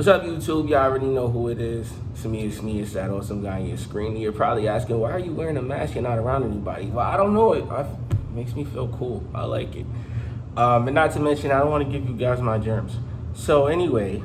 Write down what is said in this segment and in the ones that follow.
What's up, YouTube? Y'all already know who it is. It's me, it's that awesome guy on your screen. You're probably asking, why are you wearing a mask? You're not around anybody. Well, I don't know. It makes me feel cool. I like it. And not to mention, I don't want to give you guys my germs. So anyway,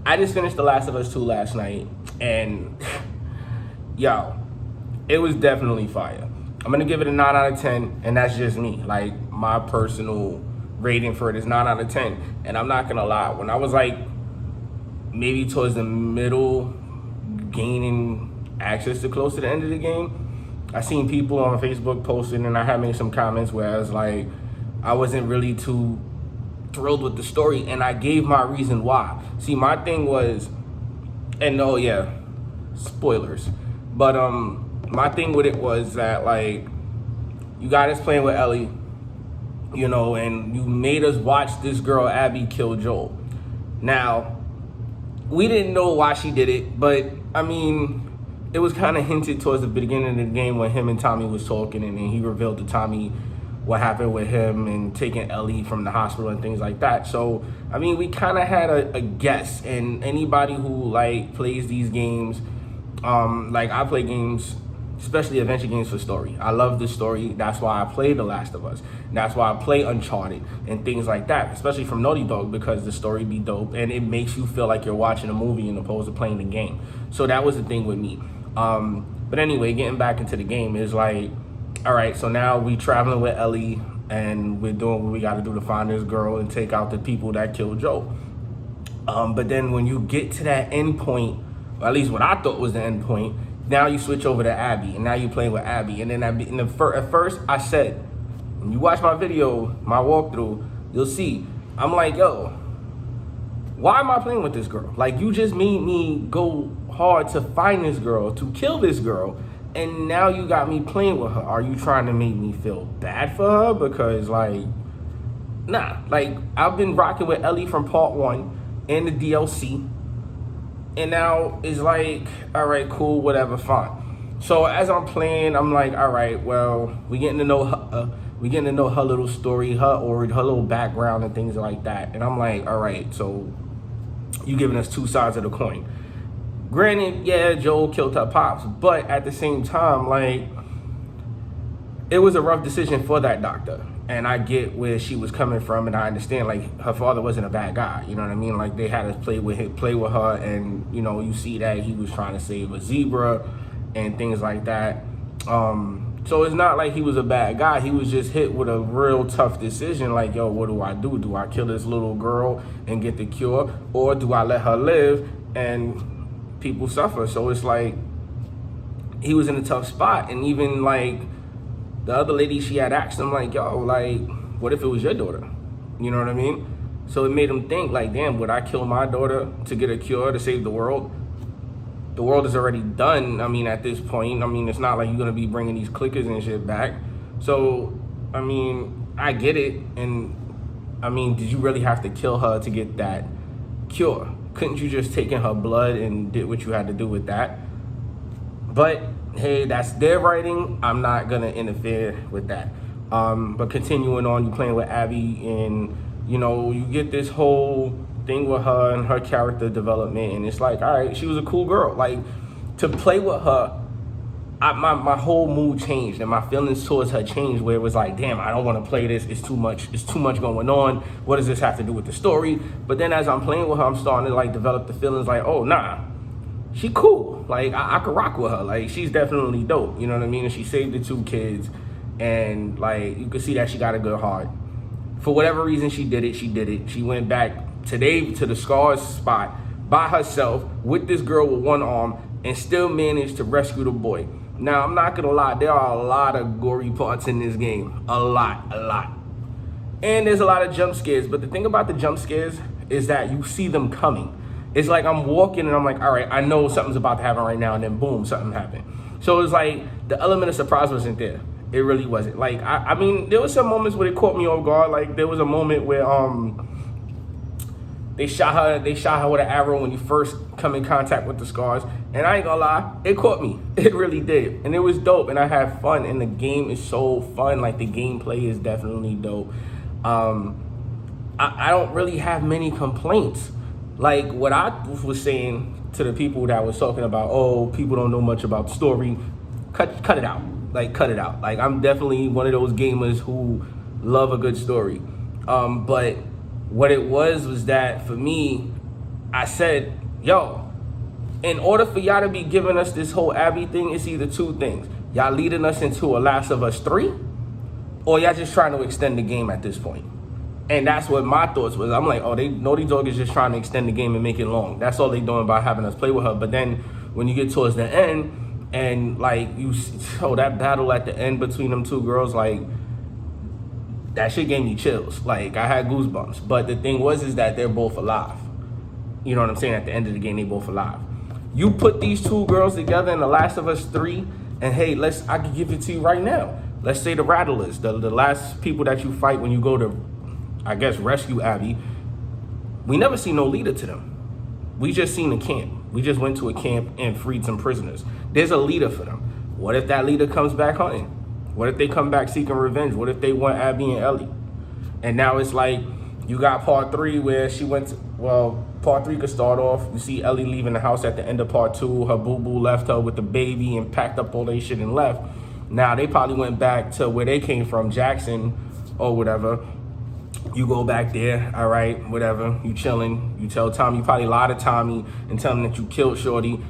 I just finished The Last of Us 2 last night, and yo, it was definitely fire. I'm gonna give it a 9 out of 10, and that's just me. Like, my personal rating for it is 9 out of 10. And I'm not gonna lie, when I was like maybe towards the middle, gaining access to close to the end of the game, I seen people on Facebook posting, and I had made some comments where I was like, I wasn't really too thrilled with the story, and I gave my reason why. See, my thing was, and oh yeah, spoilers, but my thing with it was that, like, you got us playing with Ellie, you know, and you made us watch this girl Abby kill Joel. Now, we didn't know why she did it, but I mean, it was kind of hinted towards the beginning of the game when him and Tommy was talking, and then he revealed to Tommy what happened with him and taking Ellie from the hospital and things like that. So, I mean, we kind of had a guess, and anybody who like plays these games, like I play games, especially adventure games, for story. I love the story. That's why I play The Last of Us. That's why I play Uncharted and things like that, especially from Naughty Dog, because the story be dope and it makes you feel like you're watching a movie as opposed to playing the game. So that was the thing with me. But anyway, getting back into the game is like, all right, so now we traveling with Ellie and we're doing what we got to do to find this girl and take out the people that killed Joe. But then when you get to that end point, or at least what I thought was the end point, now you switch over to Abby, and now you're playing with Abby. And then at first I said, when you watch my video, my walkthrough, you'll see, I'm like, yo, why am I playing with this girl? Like, you just made me go hard to find this girl, to kill this girl, and now you got me playing with her. Are you trying to make me feel bad for her? Because, like, nah. Like, I've been rocking with Ellie from part 1 and the DLC, and now it's like, all right, cool, whatever, fine. So as I'm playing, I'm like, all right, well, we getting to know her. We getting to know her little story, her little background and things like that. And I'm like, all right, so you giving us two sides of the coin. Granted, yeah, Joel killed her pops, but at the same time, like, it was a rough decision for that doctor. And I get where she was coming from, and I understand, like, her father wasn't a bad guy, you know what I mean? Like, they had to play with her, and, you know, you see that he was trying to save a zebra and things like that. So it's not like he was a bad guy. He was just hit with a real tough decision, like, yo, what do I do? Do I kill this little girl and get the cure, or do I let her live and people suffer? So it's like, he was in a tough spot. And even, like, the other lady, she had asked him, like, yo, like, what if it was your daughter? You know what I mean? So it made him think, like, damn, would I kill my daughter to get a cure to save the world? The world is already done. I mean, at this point, I mean, it's not like you're going to be bringing these clickers and shit back. So, I mean, I get it. And, I mean, did you really have to kill her to get that cure? Couldn't you just take in her blood and did what you had to do with that? But hey, that's their writing. I'm not gonna interfere with that. But continuing on, you playing with Abby, and you know, you get this whole thing with her and her character development, and it's like, all right, she was a cool girl. Like, to play with her, my whole mood changed, and my feelings towards her changed, where it was like, damn, I don't want to play this. It's too much going on. What does this have to do with the story? But then as I'm playing with her, I'm starting to like develop the feelings like, oh nah, she cool. Like, I could rock with her. Like, she's definitely dope. You know what I mean? And she saved the 2 kids. And, like, you could see that she got a good heart. For whatever reason, she did it. She went back today to the Scars spot by herself with this girl with one arm and still managed to rescue the boy. Now, I'm not going to lie. There are a lot of gory parts in this game. A lot. And there's a lot of jump scares. But the thing about the jump scares is that you see them coming. It's like I'm walking and I'm like, all right, I know something's about to happen right now, and then boom, something happened. So it's like the element of surprise wasn't there. It really wasn't. Like, I mean, there was some moments where it caught me off guard. Like, there was a moment where they shot her with an arrow when you first come in contact with the Scars. And I ain't gonna lie, it caught me. It really did. And it was dope, and I had fun, and the game is so fun. Like, the gameplay is definitely dope. I don't really have many complaints. Like what I was saying to the people that was talking about, oh, people don't know much about the story. Cut it out. Like cut it out. Like I'm definitely one of those gamers who love a good story. But what it was that for me, I said, yo, in order for y'all to be giving us this whole Abby thing, it's either two things. Y'all leading us into a Last of Us 3, or y'all just trying to extend the game at this point. And that's what my thoughts was. I'm like, oh, Naughty Dog is just trying to extend the game and make it long. That's all they doing by having us play with her. But then when you get towards the end, and like that battle at the end between them two girls, like that shit gave me chills. Like I had goosebumps. But the thing is that they're both alive. You know what I'm saying? At the end of the game, they both alive. You put these two girls together in The Last of Us 3, and hey, I can give it to you right now. Let's say the Rattlers, the last people that you fight when you go to, I guess, rescue Abby. We never see no leader to them. We just seen a camp. We just went to a camp and freed some prisoners. There's a leader for them. What if that leader comes back hunting? What if they come back seeking revenge? What if they want Abby and Ellie? And now it's like, you got part 3 where she went to, part 3 could start off. You see Ellie leaving the house at the end of part 2. Her boo-boo left her with the baby and packed up all their shit and left. Now they probably went back to where they came from, Jackson or whatever. You go back there, all right, whatever. You chilling. You tell Tommy, you probably lie to Tommy and tell him that you killed Shorty.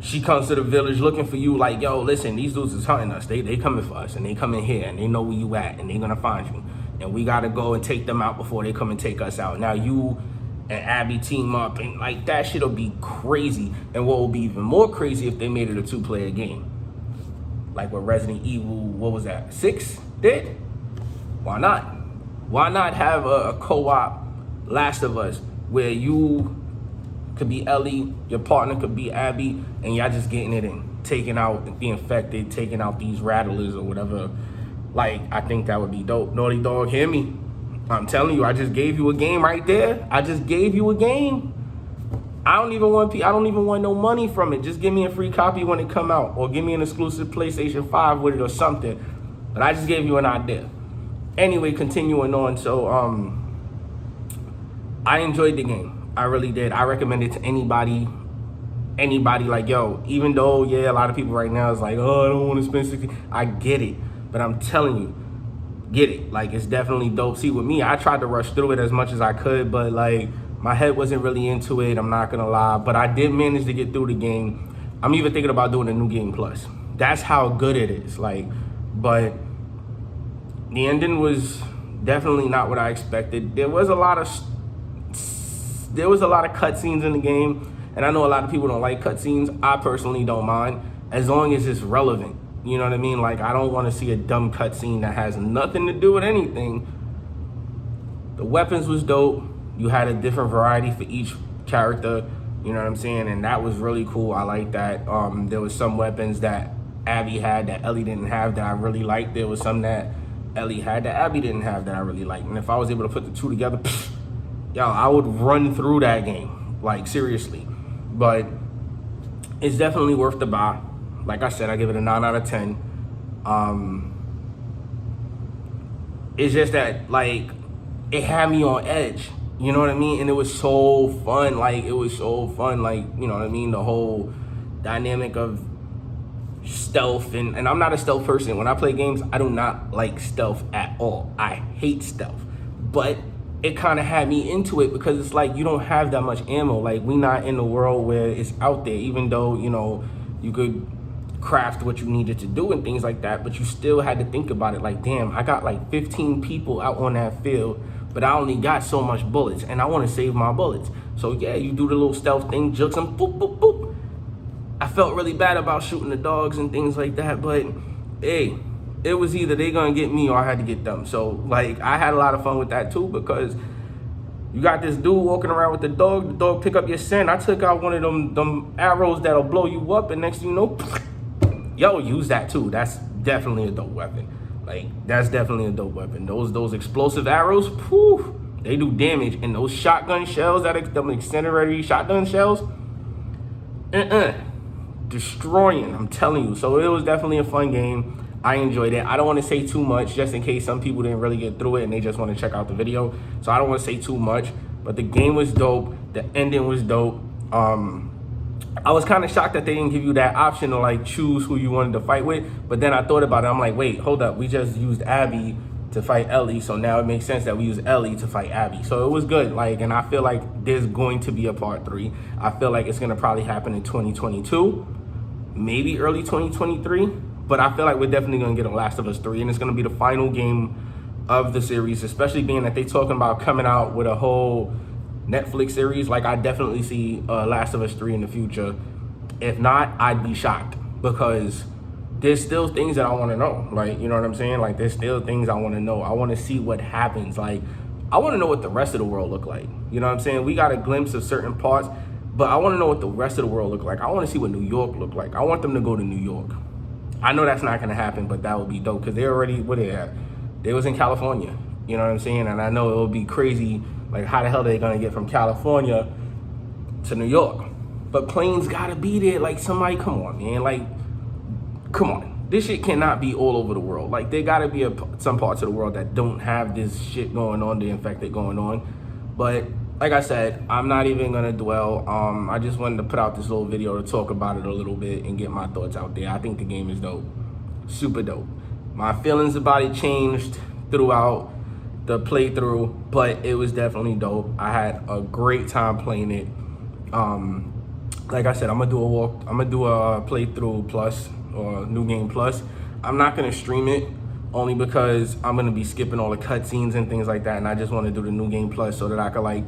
She comes to the village looking for you like, yo, listen, these dudes is hunting us. They coming for us, and they coming here, and they know where you at, and they gonna find you. And we gotta go and take them out before they come and take us out. Now you and Abby team up, and like that shit'll be crazy. And what will be even more crazy if they made it a 2-player game. Like what Resident Evil, what was that, 6 did? Why not? Why not have a co-op Last of Us where you could be Ellie, your partner could be Abby, and y'all just getting it in, taking out the infected, taking out these Rattlers or whatever. Like, I think that would be dope. Naughty Dog, hear me. I'm telling you, I just gave you a game right there. I just gave you a game. I don't even want no money from it. Just give me a free copy when it come out, or give me an exclusive PlayStation 5 with it or something. But I just gave you an idea. Anyway, continuing on. So, I enjoyed the game. I really did. I recommend it to anybody. Like, yo, even though, yeah, a lot of people right now is like, oh, I don't want to spend 60. I get it. But I'm telling you, get it. Like, it's definitely dope. See, with me, I tried to rush through it as much as I could, but like, my head wasn't really into it. I'm not gonna lie, but I did manage to get through the game. I'm even thinking about doing a new game plus. That's how good it is. Like, but the ending was definitely not what I expected. There was a lot of cutscenes in the game, and I know a lot of people don't like cutscenes. I personally don't mind, as long as it's relevant. You know what I mean? Like, I don't want to see a dumb cutscene that has nothing to do with anything. The weapons was dope. You had a different variety for each character. You know what I'm saying? And that was really cool. I like that. There was some weapons that Abby had that Ellie didn't have that I really liked. There was some that Ellie had that Abby didn't have that I really liked. And if I was able to put the two together, yo, I would run through that game. Like, seriously. But it's definitely worth the buy. Like I said, I give it a 9 out of 10. It's just that, like, it had me on edge. You know what I mean? And it was so fun. Like, it was so fun. Like, you know what I mean? The whole dynamic of stealth. And I'm not a stealth person. When I play games, I do not like stealth at all. I hate stealth. But it kind of had me into it because it's like you don't have that much ammo. Like, we not in the world where it's out there, even though, you know, you could craft what you needed to do and things like that, but you still had to think about it. Like, damn, I got like 15 people out on that field, but I only got so much bullets, and I want to save my bullets. So yeah, you do the little stealth thing, jukes them, boop, boop, boop. I felt really bad about shooting the dogs and things like that, but hey, it was either they gonna get me or I had to get them. So like, I had a lot of fun with that too, because you got this dude walking around with the dog pick up your scent. I took out one of them arrows that'll blow you up, and next thing you know, yo, use that too. That's definitely a dope weapon. Like, that's definitely a dope weapon. Those explosive arrows, whew, they do damage. And those shotgun shells, them incendiary shotgun shells, destroying, I'm telling you. So it was definitely a fun game. I enjoyed it. I don't want to say too much, just in case some people didn't really get through it and they just want to check out the video. So I don't want to say too much. but the game was dope. The ending was dope. I was kind of shocked that they didn't give you that option to like choose who you wanted to fight with. But then I thought about it. I'm like, wait, hold up. We just used Abby to fight Ellie, so now it makes sense that we use Ellie to fight Abby. So it was good. Like, and I feel like there's going to be a part 3. I feel like it's gonna probably happen in 2022, maybe early 2023. But I feel like we're definitely gonna get a Last of Us 3, and it's gonna be the final game of the series, especially being that they talking about coming out with a whole Netflix series. Like, I definitely see Last of Us 3 in the future. If not, I'd be shocked, because there's still things that I want to know. Like, you know what I'm saying? Like, there's still things I want to know. I want to see what happens. Like, I want to know what the rest of the world look like. You know what I'm saying? We got a glimpse of certain parts, but I want to know what the rest of the world look like. I want to see what New York look like. I want them to go to New York. I know that's not going to happen, but that would be dope, because they already, what they at? They was in California. You know what I'm saying? And I know it would be crazy. Like, how the hell are they going to get from California to New York? But planes got to be there. Like, somebody, come on, man. Like, come on. This shit cannot be all over the world. Like, there got to be some parts of the world that don't have this shit going on, the infected going on. But like I said, I'm not even going to dwell. I just wanted to put out this little video to talk about it a little bit and get my thoughts out there. I think the game is dope. Super dope. My feelings about it changed throughout the playthrough, but it was definitely dope. I had a great time playing it. Like I said, I'm gonna do a playthrough plus, or new game plus. I'm not gonna stream it, only because I'm gonna be skipping all the cutscenes and things like that, and I just want to do the new game plus so that I could like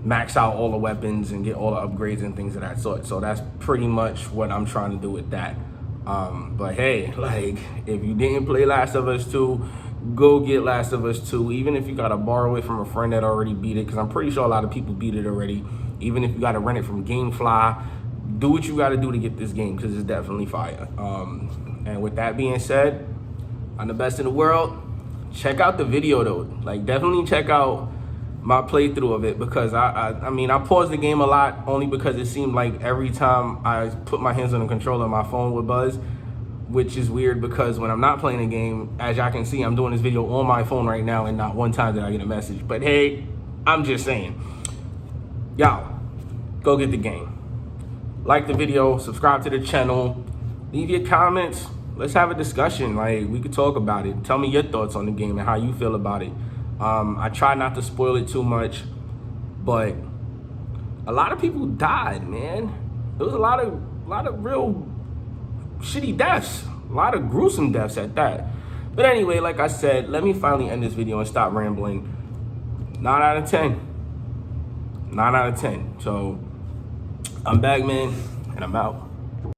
max out all the weapons and get all the upgrades and things of that sort. So that's pretty much what I'm trying to do with that. But hey, like, if you didn't play Last of Us 2, go get Last of Us 2. Even if you gotta borrow it from a friend that already beat it, because I'm pretty sure a lot of people beat it already. Even if you gotta rent it from GameFly, do what you gotta do to get this game, because it's definitely fire. And with that being said, I'm the best in the world. Check out the video though. Like, definitely check out my playthrough of it, because I mean, I paused the game a lot only because it seemed like every time I put my hands on the controller, my phone would buzz, which is weird, because when I'm not playing a game, as y'all can see, I'm doing this video on my phone right now, and not one time did I get a message. But hey, I'm just saying, y'all, go get the game. Like the video, subscribe to the channel, leave your comments. Let's have a discussion. Like, we could talk about it. Tell me your thoughts on the game and how you feel about it. I try not to spoil it too much, but a lot of people died, man. There was a lot of real shitty deaths, a lot of gruesome deaths at that. But anyway, like I said, let me finally end this video and stop rambling. 9 out of 10. 9 out of 10. So I'm back, man, and I'm out.